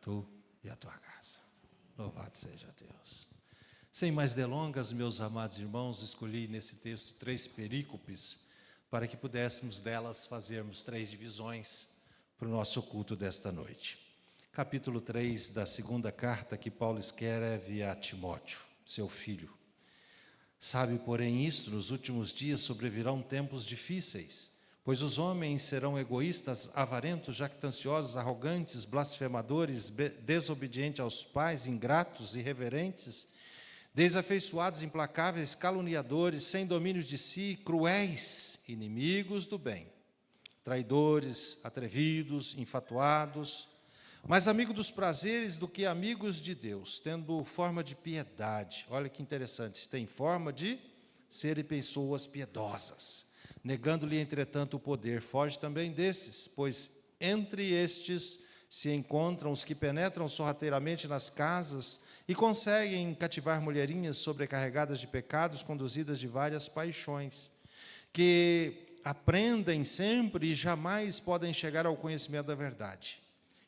tu e a tua casa. Louvado seja Deus. Sem mais delongas, meus amados irmãos, escolhi nesse texto 3 perícopes para que pudéssemos delas fazermos 3 divisões para o nosso culto desta noite. Capítulo 3 da segunda carta que Paulo escreve a Timóteo, seu filho. Sabe, porém, isto, nos últimos dias sobrevirão tempos difíceis, pois os homens serão egoístas, avarentos, jactanciosos, arrogantes, blasfemadores, desobedientes aos pais, ingratos, irreverentes, desafeiçoados, implacáveis, caluniadores, sem domínio de si, cruéis, inimigos do bem, traidores, atrevidos, infatuados, mais amigos dos prazeres do que amigos de Deus, tendo forma de piedade. Olha que interessante, tem forma de serem pessoas piedosas, negando-lhe, entretanto, o poder. Foge também desses, pois entre estes se encontram os que penetram sorrateiramente nas casas e conseguem cativar mulherinhas sobrecarregadas de pecados, conduzidas de várias paixões, que aprendem sempre e jamais podem chegar ao conhecimento da verdade.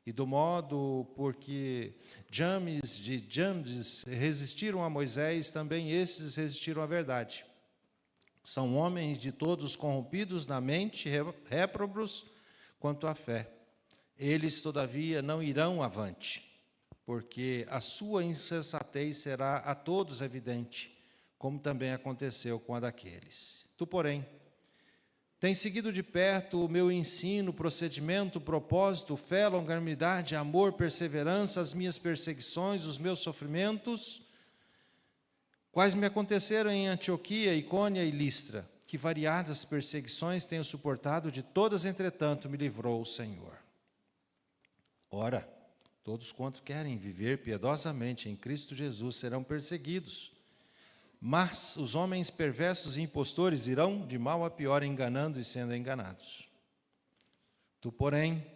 E do modo porque James resistiram a Moisés, também esses resistiram à verdade. São homens de todos corrompidos na mente, réprobos quanto à fé. Eles, todavia, não irão avante, porque a sua insensatez será a todos evidente, como também aconteceu com a daqueles. Tu, porém, tens seguido de perto o meu ensino, procedimento, propósito, fé, longanimidade, amor, perseverança, as minhas perseguições, os meus sofrimentos, quais me aconteceram em Antioquia, Icônia e Listra, que variadas perseguições tenho suportado, de todas, entretanto, me livrou o Senhor. Ora, todos quantos querem viver piedosamente em Cristo Jesus serão perseguidos. Mas os homens perversos e impostores irão de mal a pior, enganando e sendo enganados. Tu, porém,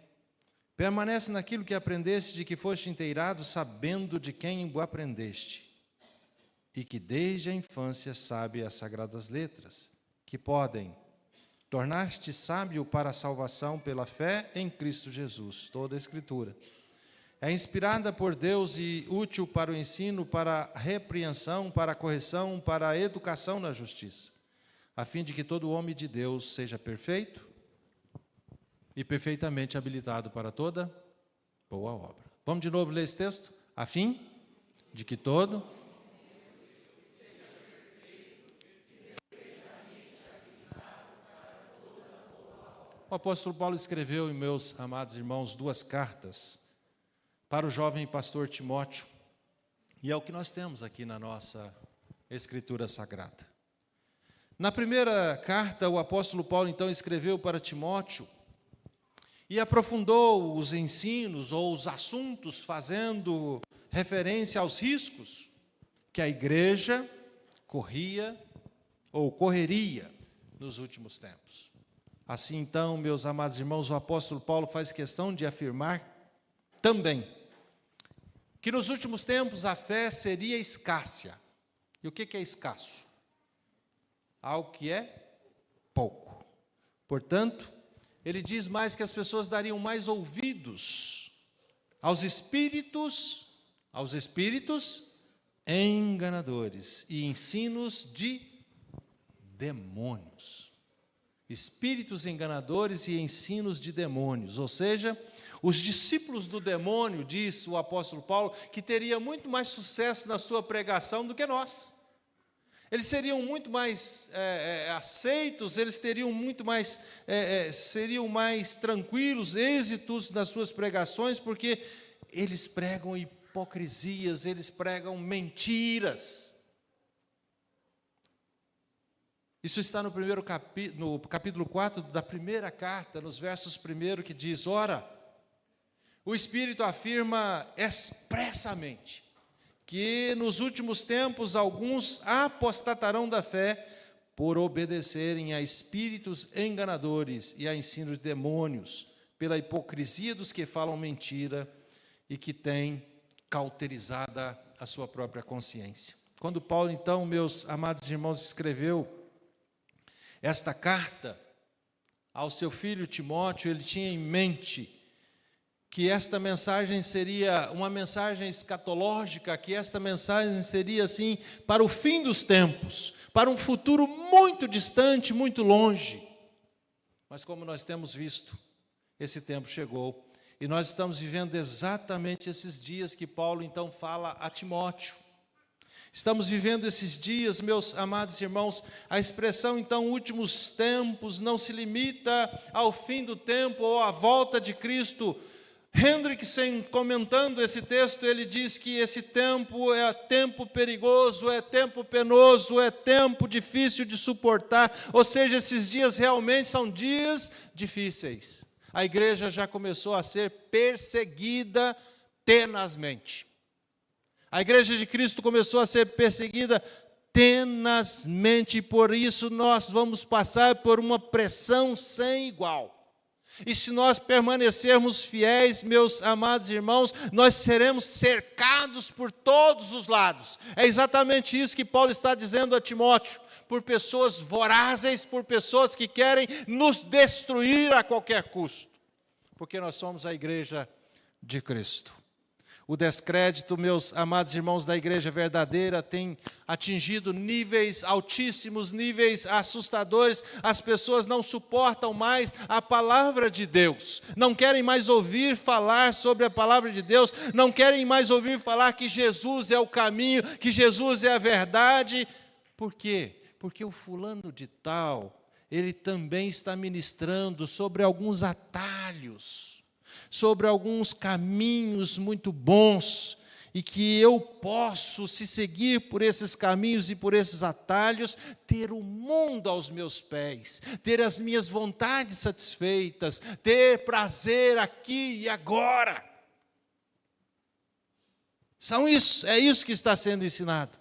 permanece naquilo que aprendeste, de que foste inteirado, sabendo de quem o aprendeste, e que desde a infância sabe as sagradas letras, que podem tornar-te sábio para a salvação pela fé em Cristo Jesus. Toda a Escritura é inspirada por Deus e útil para o ensino, para a repreensão, para a correção, para a educação na justiça, a fim de que todo homem de Deus seja perfeito e perfeitamente habilitado para toda boa obra. Vamos de novo ler esse texto? A fim de que todo... O apóstolo Paulo escreveu, meus amados irmãos, 2 cartas para o jovem pastor Timóteo, e é o que nós temos aqui na nossa Escritura Sagrada. Na primeira carta, o apóstolo Paulo, então, escreveu para Timóteo e aprofundou os ensinos ou os assuntos, fazendo referência aos riscos que a igreja corria ou correria nos últimos tempos. Assim, então, meus amados irmãos, o apóstolo Paulo faz questão de afirmar também que nos últimos tempos a fé seria escassa. E o que é escasso? Algo que é pouco. Portanto, ele diz mais que as pessoas dariam mais ouvidos aos espíritos enganadores e ensinos de demônios. Espíritos enganadores e ensinos de demônios, ou seja, os discípulos do demônio, diz o apóstolo Paulo, que teria muito mais sucesso na sua pregação do que nós. Eles seriam muito mais aceitos, eles teriam muito mais, seriam mais tranquilos, êxitos nas suas pregações, porque eles pregam hipocrisias, eles pregam mentiras. Isso está no capítulo 4 da primeira carta, nos versos 1, que diz: ora, o Espírito afirma expressamente que nos últimos tempos alguns apostatarão da fé por obedecerem a espíritos enganadores e a ensino de demônios, pela hipocrisia dos que falam mentira e que têm cauterizada a sua própria consciência. Quando Paulo, então, meus amados irmãos, escreveu esta carta ao seu filho Timóteo, ele tinha em mente que esta mensagem seria uma mensagem escatológica, que esta mensagem seria assim para o fim dos tempos, para um futuro muito distante, muito longe. Mas como nós temos visto, esse tempo chegou e nós estamos vivendo exatamente esses dias que Paulo então fala a Timóteo. Estamos vivendo esses dias, meus amados irmãos. A expressão então últimos tempos não se limita ao fim do tempo ou à volta de Cristo. Hendrickson, comentando esse texto, ele diz que esse tempo é tempo perigoso, é tempo penoso, é tempo difícil de suportar. Ou seja, esses dias realmente são dias difíceis. A igreja já começou a ser perseguida tenazmente. A igreja de Cristo começou a ser perseguida tenazmente, por isso nós vamos passar por uma pressão sem igual. E se nós permanecermos fiéis, meus amados irmãos, nós seremos cercados por todos os lados. É exatamente isso que Paulo está dizendo a Timóteo, por pessoas vorazes, por pessoas que querem nos destruir a qualquer custo, porque nós somos a igreja de Cristo. O descrédito, meus amados irmãos, da igreja verdadeira tem atingido níveis altíssimos, níveis assustadores. As pessoas não suportam mais a palavra de Deus, não querem mais ouvir falar sobre a palavra de Deus, não querem mais ouvir falar que Jesus é o caminho, que Jesus é a verdade. Por quê? Porque o fulano de tal, ele também está ministrando sobre alguns atalhos, sobre alguns caminhos muito bons, e que eu posso, se seguir por esses caminhos e por esses atalhos, ter o mundo aos meus pés, ter as minhas vontades satisfeitas, ter prazer aqui e agora. É isso que está sendo ensinado.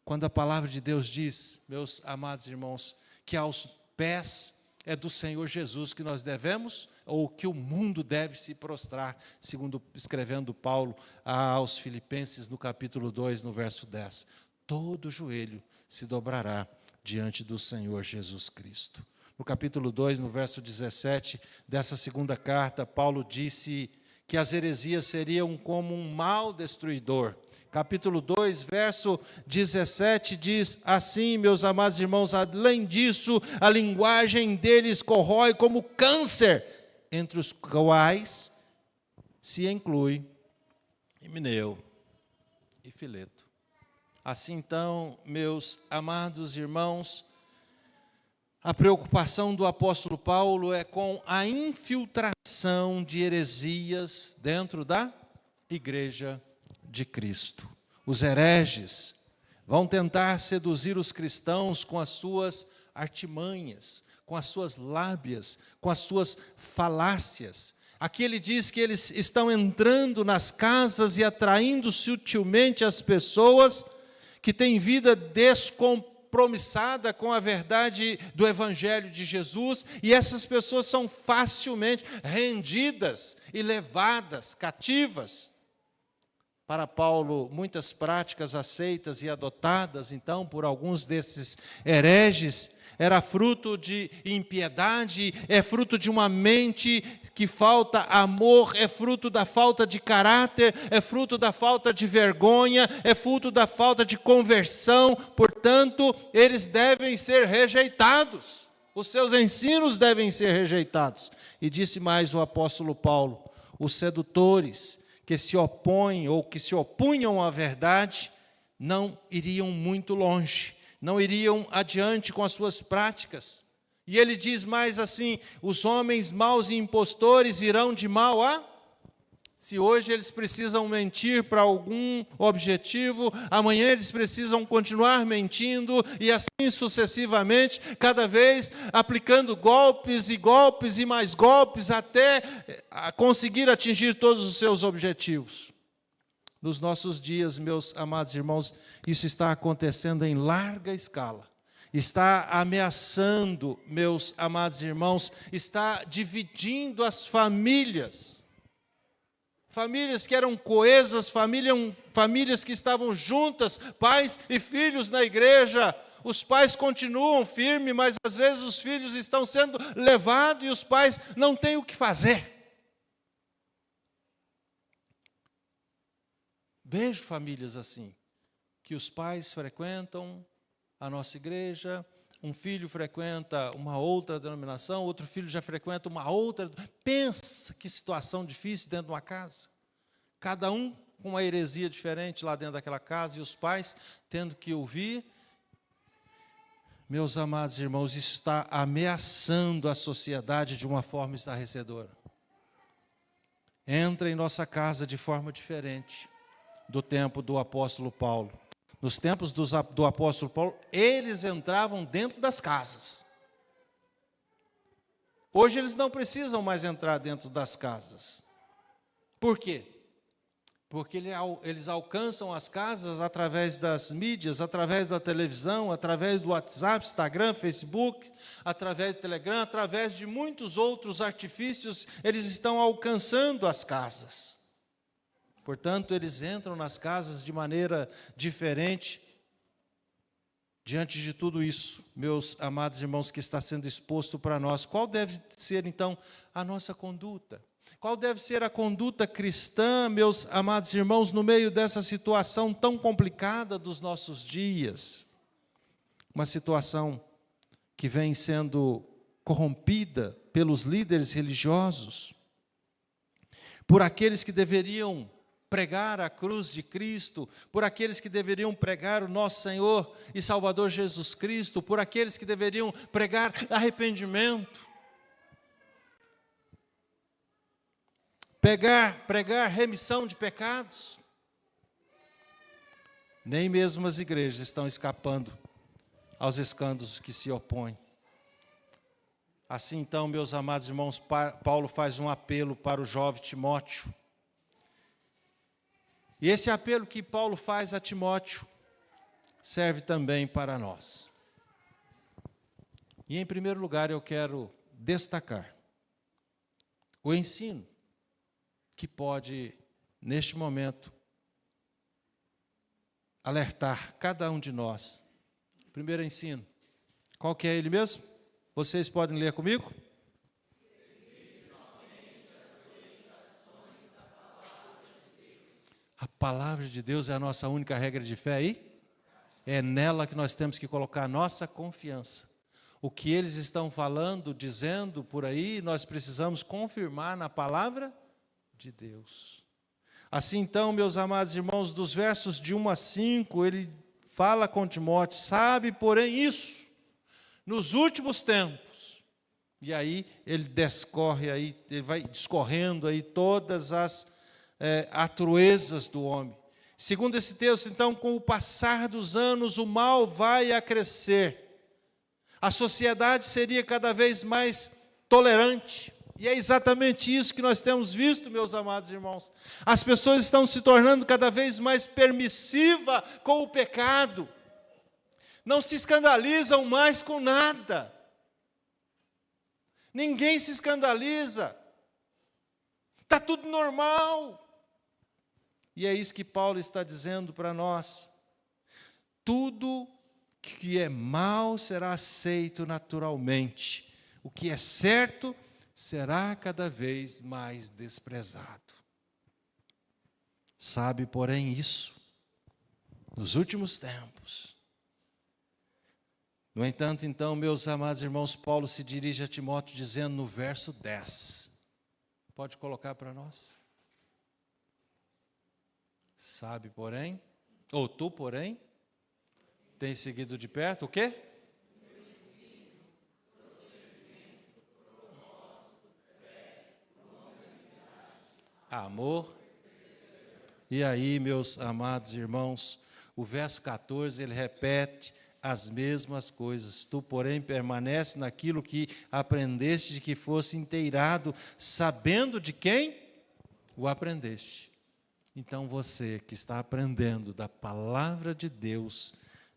Quando a palavra de Deus diz, meus amados irmãos, que aos pés é do Senhor Jesus que nós devemos, ou que o mundo deve se prostrar, segundo escrevendo Paulo aos Filipenses, no capítulo 2, no verso 10. Todo joelho se dobrará diante do Senhor Jesus Cristo. No capítulo 2, no verso 17, dessa segunda carta, Paulo disse que as heresias seriam como um mal destruidor. Capítulo 2, verso 17, diz assim, meus amados irmãos, além disso, a linguagem deles corrói como câncer, entre os quais se inclui Himeneu e Fileto. Assim então, meus amados irmãos, a preocupação do apóstolo Paulo é com a infiltração de heresias dentro da igreja de Cristo. Os hereges vão tentar seduzir os cristãos com as suas artimanhas, com as suas lábias, com as suas falácias. Aqui ele diz que eles estão entrando nas casas e atraindo sutilmente as pessoas que têm vida descompromissada com a verdade do Evangelho de Jesus, e essas pessoas são facilmente rendidas e levadas cativas. Para Paulo, muitas práticas aceitas e adotadas, então, por alguns desses hereges, era fruto de impiedade, é fruto de uma mente que falta amor, é fruto da falta de caráter, é fruto da falta de vergonha, é fruto da falta de conversão. Portanto, eles devem ser rejeitados, os seus ensinos devem ser rejeitados. E disse mais o apóstolo Paulo, os sedutores que se opõem ou que se opunham à verdade não iriam muito longe, não iriam adiante com as suas práticas. E ele diz mais assim, os homens maus e impostores irão de mal a... Se hoje eles precisam mentir para algum objetivo, amanhã eles precisam continuar mentindo, e assim sucessivamente, cada vez aplicando golpes e mais golpes, até conseguir atingir todos os seus objetivos. Nos nossos dias, meus amados irmãos, isso está acontecendo em larga escala. Está ameaçando, meus amados irmãos, está dividindo as famílias. Famílias que eram coesas, famílias que estavam juntas, pais e filhos na igreja. Os pais continuam firmes, mas às vezes os filhos estão sendo levados e os pais não têm o que fazer. Vejo famílias assim, que os pais frequentam a nossa igreja, um filho frequenta uma outra denominação, outro filho já frequenta uma outra. Pensa que situação difícil dentro de uma casa. Cada um com uma heresia diferente lá dentro daquela casa, e os pais tendo que ouvir. Meus amados irmãos, isso está ameaçando a sociedade de uma forma estarrecedora. Entra em nossa casa de forma diferente do tempo do apóstolo Paulo. Nos tempos do apóstolo Paulo, eles entravam dentro das casas. Hoje eles não precisam mais entrar dentro das casas. Por quê? Porque eles alcançam as casas através das mídias, através da televisão, através do WhatsApp, Instagram, Facebook, através do Telegram, através de muitos outros artifícios, eles estão alcançando as casas. Portanto, eles entram nas casas de maneira diferente. Diante de tudo isso, meus amados irmãos, que está sendo exposto para nós, qual deve ser, então, a nossa conduta? Qual deve ser a conduta cristã, meus amados irmãos, no meio dessa situação tão complicada dos nossos dias? Uma situação que vem sendo corrompida pelos líderes religiosos, por aqueles que deveriam pregar a cruz de Cristo, por aqueles que deveriam pregar o nosso Senhor e Salvador Jesus Cristo, por aqueles que deveriam pregar arrependimento, pregar remissão de pecados. Nem mesmo as igrejas estão escapando aos escândalos que se opõem. Assim, então, meus amados irmãos, Paulo faz um apelo para o jovem Timóteo. E esse apelo que Paulo faz a Timóteo serve também para nós. E, em primeiro lugar, eu quero destacar o ensino que pode, neste momento, alertar cada um de nós. Primeiro ensino. Qual que é ele mesmo? Vocês podem ler comigo? A palavra de Deus é a nossa única regra de fé aí? É nela que nós temos que colocar a nossa confiança. O que eles estão falando, dizendo por aí, nós precisamos confirmar na palavra de Deus. Assim então, meus amados irmãos, dos versos de 1 a 5, ele fala com Timóteo, sabe, porém, isso, nos últimos tempos. E aí ele descorre aí, ele vai discorrendo aí todas as atruezas do homem. Segundo esse texto, então, com o passar dos anos, o mal vai a crescer. A sociedade seria cada vez mais tolerante. E é exatamente isso que nós temos visto, meus amados irmãos. As pessoas estão se tornando cada vez mais permissivas com o pecado. Não se escandalizam mais com nada. Ninguém se escandaliza. Está tudo normal. E é isso que Paulo está dizendo para nós. Tudo que é mal será aceito naturalmente. O que é certo será cada vez mais desprezado. Sabe, porém, isso, nos últimos tempos. No entanto, então, meus amados irmãos, Paulo se dirige a Timóteo dizendo no verso 10. Pode colocar para nós? Sabe, porém, ou tu, porém, tens seguido de perto o quê? Amor. E aí, meus amados irmãos, o verso 14, ele repete as mesmas coisas. Tu, porém, permanece naquilo que aprendeste, de que fosse inteirado, sabendo de quem o aprendeste. Então, você que está aprendendo da palavra de Deus,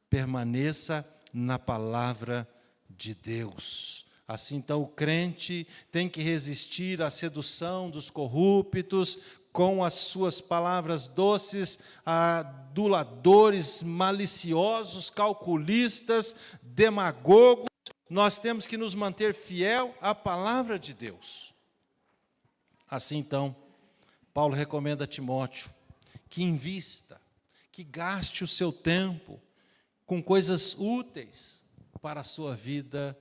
permaneça na palavra de Deus. Assim, então, o crente tem que resistir à sedução dos corruptos, com as suas palavras doces, aduladores, maliciosos, calculistas, demagogos. Nós temos que nos manter fiel à palavra de Deus. Assim, então, Paulo recomenda a Timóteo que invista, que gaste o seu tempo com coisas úteis para a sua vida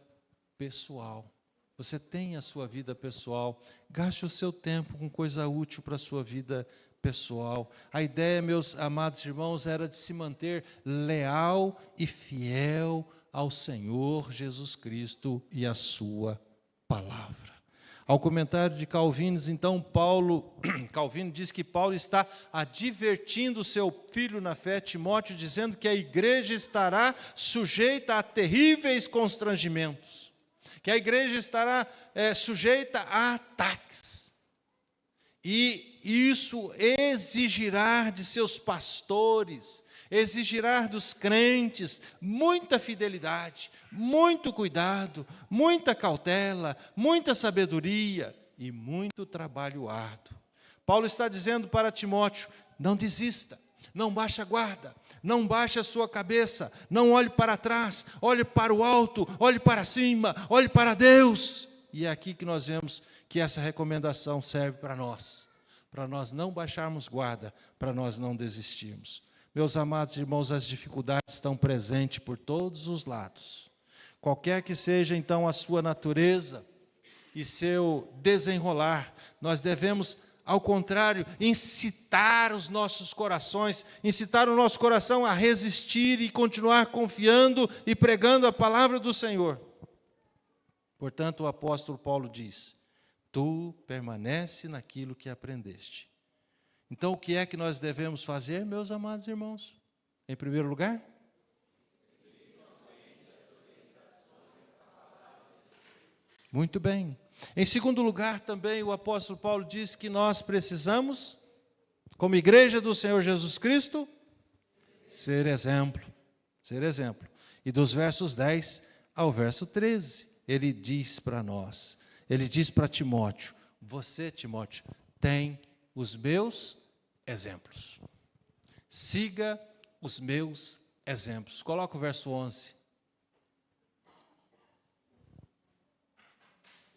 pessoal. Você tem a sua vida pessoal, gaste o seu tempo com coisa útil para a sua vida pessoal. A ideia, meus amados irmãos, era de se manter leal e fiel ao Senhor Jesus Cristo e à sua palavra. Ao comentário de Calvino, então, Calvino diz que Paulo está advertindo o seu filho na fé, Timóteo, dizendo que a igreja estará sujeita a terríveis constrangimentos, que a igreja estará sujeita a ataques. E isso exigirá de seus pastores, exigirá dos crentes muita fidelidade, muito cuidado, muita cautela, muita sabedoria e muito trabalho árduo. Paulo está dizendo para Timóteo: não desista, não baixe a guarda, não baixe a sua cabeça, não olhe para trás, olhe para o alto, olhe para cima, olhe para Deus. E é aqui que nós vemos que essa recomendação serve para nós não baixarmos guarda, para nós não desistirmos. Meus amados irmãos, as dificuldades estão presentes por todos os lados. Qualquer que seja, então, a sua natureza e seu desenrolar, nós devemos, ao contrário, incitar os nossos corações, incitar o nosso coração a resistir e continuar confiando e pregando a palavra do Senhor. Portanto, o apóstolo Paulo diz: tu permanece naquilo que aprendeste. Então, o que é que nós devemos fazer, meus amados irmãos? Em primeiro lugar, muito bem. Em segundo lugar, também o apóstolo Paulo diz que nós precisamos, como igreja do Senhor Jesus Cristo, ser exemplo. Ser exemplo. E dos versos 10 ao verso 13, ele diz para nós, ele diz para Timóteo: você, Timóteo, tem os meus exemplos. Siga os meus exemplos. Coloca o verso 11.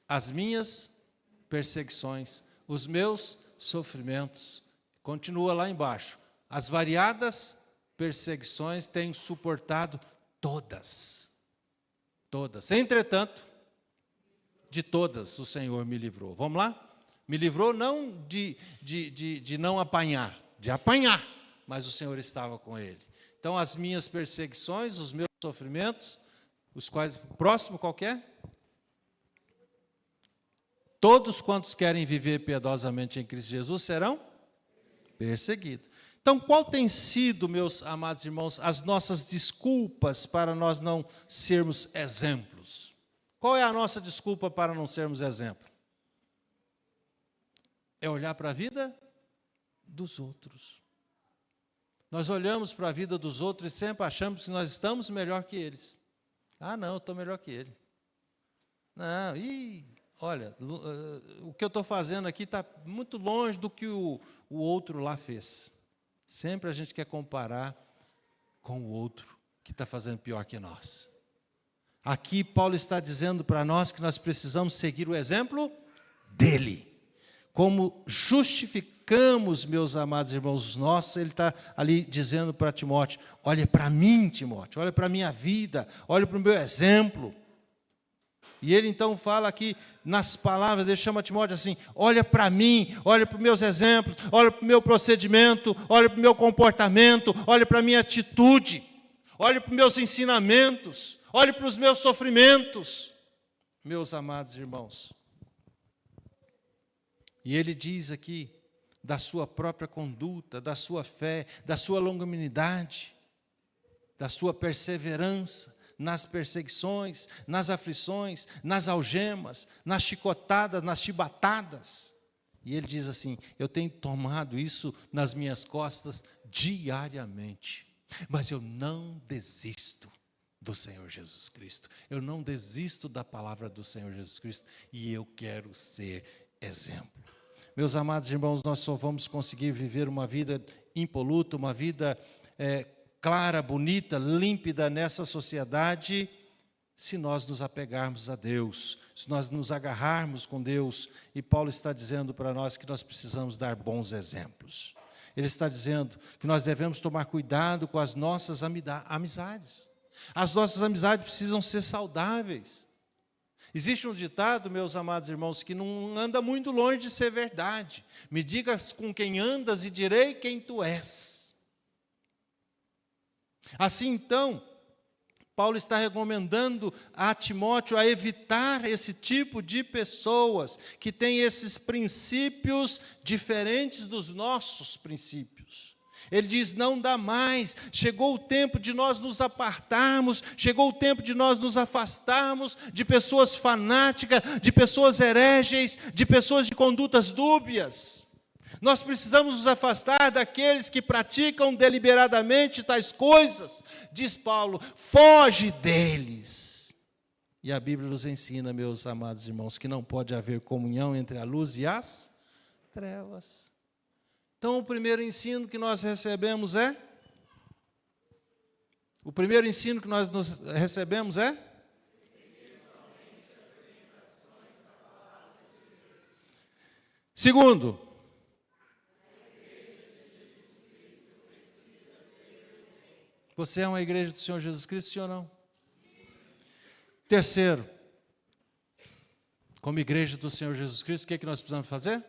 As minhas perseguições, os meus sofrimentos. Continua lá embaixo. As variadas perseguições tenho suportado todas. Todas. Entretanto, de todas o Senhor me livrou. Vamos lá? Me livrou não de não apanhar, de apanhar, mas o Senhor estava com ele. Então, as minhas perseguições, os meus sofrimentos, os quais, próximo qualquer? Todos quantos querem viver piedosamente em Cristo Jesus serão perseguidos. Então, qual tem sido, meus amados irmãos, as nossas desculpas para nós não sermos exemplos? Qual é a nossa desculpa para não sermos exemplo? É olhar para a vida dos outros. Nós olhamos para a vida dos outros e sempre achamos que nós estamos melhor que eles. Ah, não, eu estou melhor que ele. Não, olha, o que eu estou fazendo aqui está muito longe do que o outro lá fez. Sempre a gente quer comparar com o outro que está fazendo pior que nós. Aqui Paulo está dizendo para nós que nós precisamos seguir o exemplo dele. Como justificamos, meus amados irmãos, ele está ali dizendo para Timóteo: olha para mim, Timóteo, olha para a minha vida, olha para o meu exemplo. E ele então fala aqui nas palavras, ele chama Timóteo assim: olha para mim, olha para os meus exemplos, olha para o meu procedimento, olha para o meu comportamento, olha para a minha atitude, olha para os meus ensinamentos, olha para os meus sofrimentos, meus amados irmãos. E ele diz aqui da sua própria conduta, da sua fé, da sua longanimidade, da sua perseverança nas perseguições, nas aflições, nas algemas, nas chicotadas, nas chibatadas. E ele diz assim: eu tenho tomado isso nas minhas costas diariamente, mas eu não desisto do Senhor Jesus Cristo, eu não desisto da palavra do Senhor Jesus Cristo, e eu quero ser exemplo. Meus amados irmãos, nós só vamos conseguir viver uma vida impoluta, uma vida clara, bonita, límpida nessa sociedade, se nós nos apegarmos a Deus, se nós nos agarrarmos com Deus. E Paulo está dizendo para nós que nós precisamos dar bons exemplos. ele está dizendo que nós devemos tomar cuidado com as nossas amizades. As nossas amizades precisam ser saudáveis. Existe um ditado, meus amados irmãos, que não anda muito longe de ser verdade. Me digas com quem andas e direi quem tu és. Assim, então, Paulo está recomendando a Timóteo a evitar esse tipo de pessoas que têm esses princípios diferentes dos nossos princípios. Ele diz, não dá mais, chegou o tempo de nós nos apartarmos, chegou o tempo de nós nos afastarmos de pessoas fanáticas, de pessoas hereges, de pessoas de condutas dúbias. Nós precisamos nos afastar daqueles que praticam deliberadamente tais coisas. Diz Paulo, foge deles. E a Bíblia nos ensina, meus amados irmãos, que não pode haver comunhão entre a luz e as trevas. Então, o primeiro ensino que nós recebemos é? O primeiro ensino que nós recebemos é? Segundo, você é uma igreja do Senhor Jesus Cristo, sim ou não? Terceiro, como igreja do Senhor Jesus Cristo, o que é que nós precisamos fazer?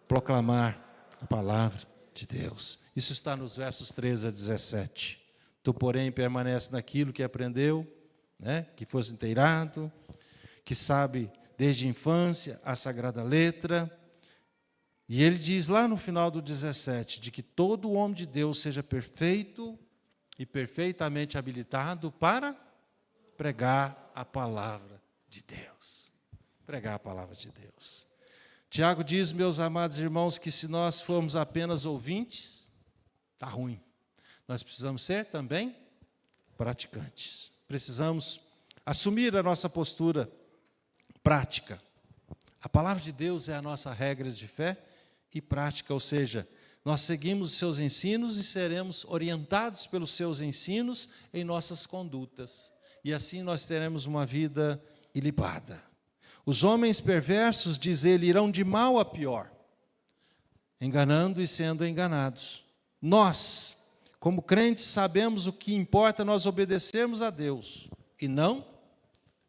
Proclamar a palavra de Deus. Isso está nos versos 13 a 17. Tu, porém, permanece naquilo que aprendeu, que fosse inteirado, que sabe desde a infância a sagrada letra. E ele diz lá no final do 17, de que todo homem de Deus seja perfeito e perfeitamente habilitado para pregar a palavra de Deus. Pregar a palavra de Deus. Tiago diz, meus amados irmãos, que se nós formos apenas ouvintes, está ruim. Nós precisamos ser também praticantes. Precisamos assumir a nossa postura prática. A palavra de Deus é a nossa regra de fé e prática, ou seja, nós seguimos os seus ensinos e seremos orientados pelos seus ensinos em nossas condutas. E assim nós teremos uma vida ilibada. Os homens perversos, diz ele, irão de mal a pior, enganando e sendo enganados. Nós, como crentes, sabemos o que importa nós obedecermos a Deus e não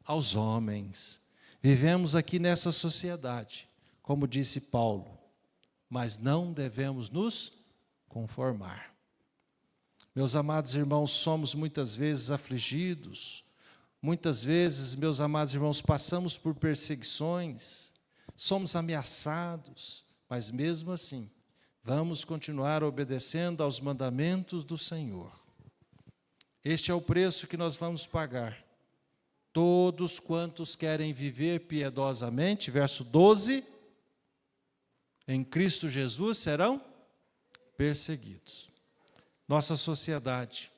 aos homens. Vivemos aqui nessa sociedade, como disse Paulo, mas não devemos nos conformar. Meus amados irmãos, somos muitas vezes afligidos. Muitas vezes, meus amados irmãos, passamos por perseguições, somos ameaçados, mas mesmo assim, vamos continuar obedecendo aos mandamentos do Senhor. Este é o preço que nós vamos pagar. Todos quantos querem viver piedosamente, verso 12, em Cristo Jesus serão perseguidos. Nossa sociedade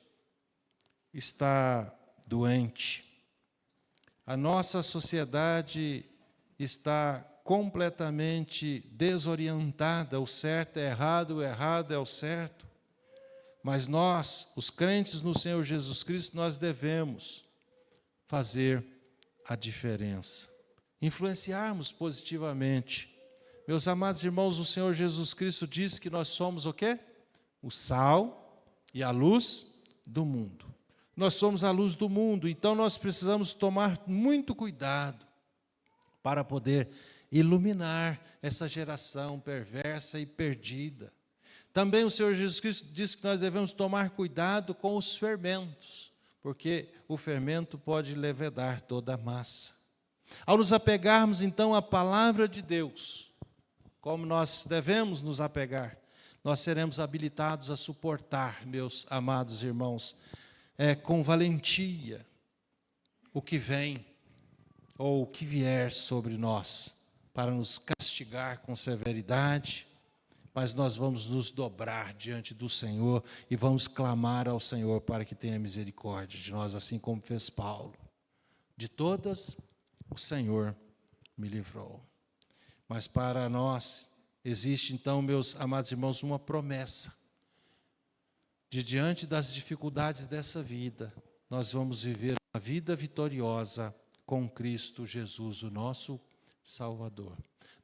está doente. A nossa sociedade está completamente desorientada, o certo é errado, o errado é o certo. Mas nós, os crentes no Senhor Jesus Cristo, nós devemos fazer a diferença, influenciarmos positivamente. Meus amados irmãos, o Senhor Jesus Cristo diz que nós somos o quê? O sal e a luz do mundo. Nós somos a luz do mundo, então nós precisamos tomar muito cuidado para poder iluminar essa geração perversa e perdida. Também o Senhor Jesus Cristo diz que nós devemos tomar cuidado com os fermentos, porque o fermento pode levedar toda a massa. Ao nos apegarmos, então, à palavra de Deus, como nós devemos nos apegar, nós seremos habilitados a suportar, meus amados irmãos, com valentia o que vem ou o que vier sobre nós para nos castigar com severidade, mas nós vamos nos dobrar diante do Senhor e vamos clamar ao Senhor para que tenha misericórdia de nós, assim como fez Paulo. De todas, o Senhor me livrou. Mas para nós existe então, meus amados irmãos, uma promessa. De diante das dificuldades dessa vida, nós vamos viver uma vida vitoriosa com Cristo Jesus, o nosso Salvador.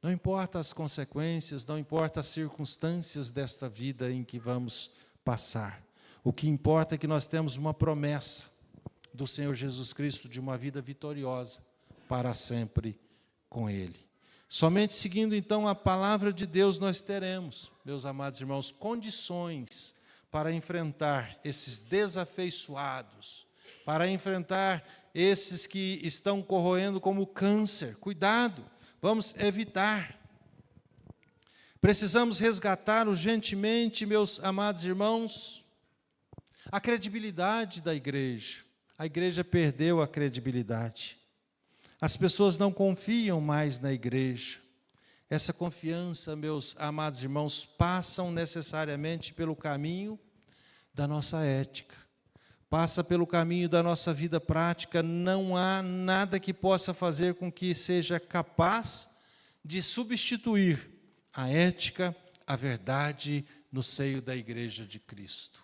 Não importa as consequências, não importa as circunstâncias desta vida em que vamos passar. O que importa é que nós temos uma promessa do Senhor Jesus Cristo de uma vida vitoriosa para sempre com Ele. Somente seguindo, então, a palavra de Deus, nós teremos, meus amados irmãos, condições para enfrentar esses desafeiçoados, para enfrentar esses que estão corroendo como câncer. Cuidado, vamos evitar. Precisamos resgatar urgentemente, meus amados irmãos, a credibilidade da igreja. A igreja perdeu a credibilidade. As pessoas não confiam mais na igreja. Essa confiança, meus amados irmãos, passam necessariamente pelo caminho da nossa ética. Passa pelo caminho da nossa vida prática. Não há nada que possa fazer com que seja capaz de substituir a ética, a verdade no seio da igreja de Cristo.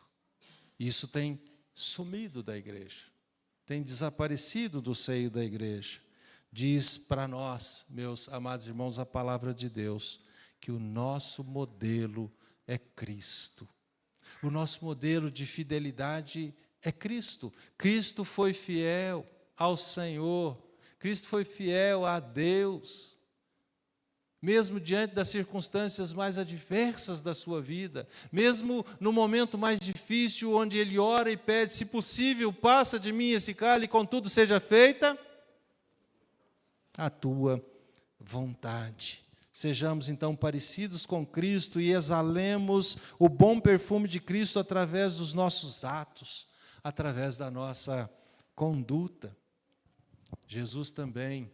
Isso tem sumido da igreja, tem desaparecido do seio da igreja. Diz para nós, meus amados irmãos, a palavra de Deus, que o nosso modelo é Cristo. O nosso modelo de fidelidade é Cristo. Cristo foi fiel ao Senhor. Cristo foi fiel a Deus. Mesmo diante das circunstâncias mais adversas da sua vida, mesmo no momento mais difícil, onde ele ora e pede, se possível, passa de mim esse cálice, contudo seja feita a tua vontade. Sejamos então parecidos com Cristo e exalemos o bom perfume de Cristo através dos nossos atos, através da nossa conduta. Jesus também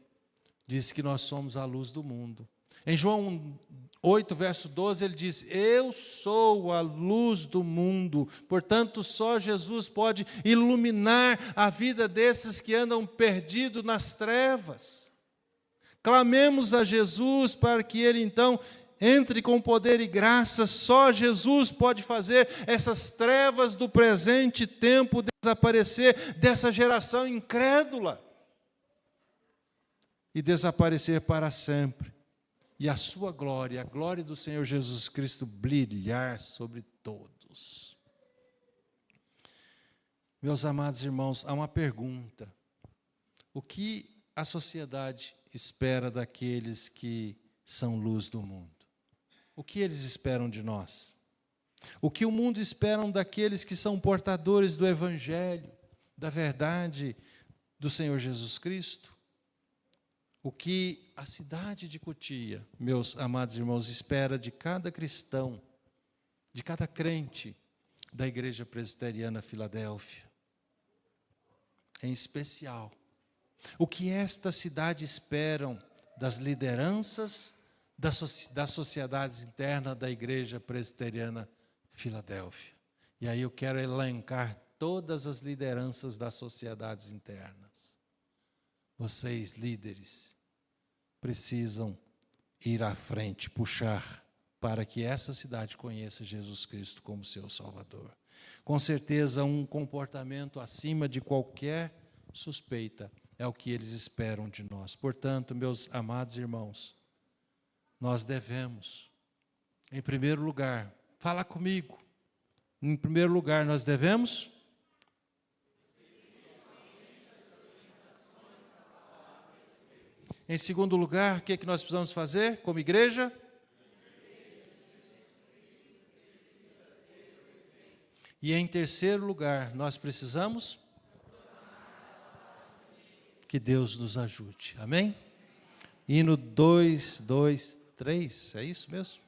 disse que nós somos a luz do mundo. Em João 8, verso 12, ele diz: eu sou a luz do mundo. Portanto, só Jesus pode iluminar a vida desses que andam perdidos nas trevas. Clamemos a Jesus para que Ele, então, entre com poder e graça. Só Jesus pode fazer essas trevas do presente tempo desaparecer dessa geração incrédula e desaparecer para sempre. E a sua glória, a glória do Senhor Jesus Cristo brilhar sobre todos. Meus amados irmãos, há uma pergunta. O que a sociedade espera daqueles que são luz do mundo? O que eles esperam de nós? O que o mundo espera daqueles que são portadores do Evangelho, da verdade do Senhor Jesus Cristo? O que a cidade de Cotia, meus amados irmãos, espera de cada cristão, de cada crente da Igreja Presbiteriana Filadélfia? Em especial, o que esta cidade esperam das lideranças das sociedades internas da Igreja Presbiteriana Filadélfia? E aí eu quero elencar todas as lideranças das sociedades internas. Vocês, líderes, precisam ir à frente, puxar, para que essa cidade conheça Jesus Cristo como seu Salvador. Com certeza, um comportamento acima de qualquer suspeita é o que eles esperam de nós. Portanto, meus amados irmãos, nós devemos, em primeiro lugar, fala comigo, em primeiro lugar, nós devemos em segundo lugar, o que é que nós precisamos fazer como igreja? E em terceiro lugar, nós precisamos que Deus nos ajude. Amém? Hino 2, 2, 3, é isso mesmo?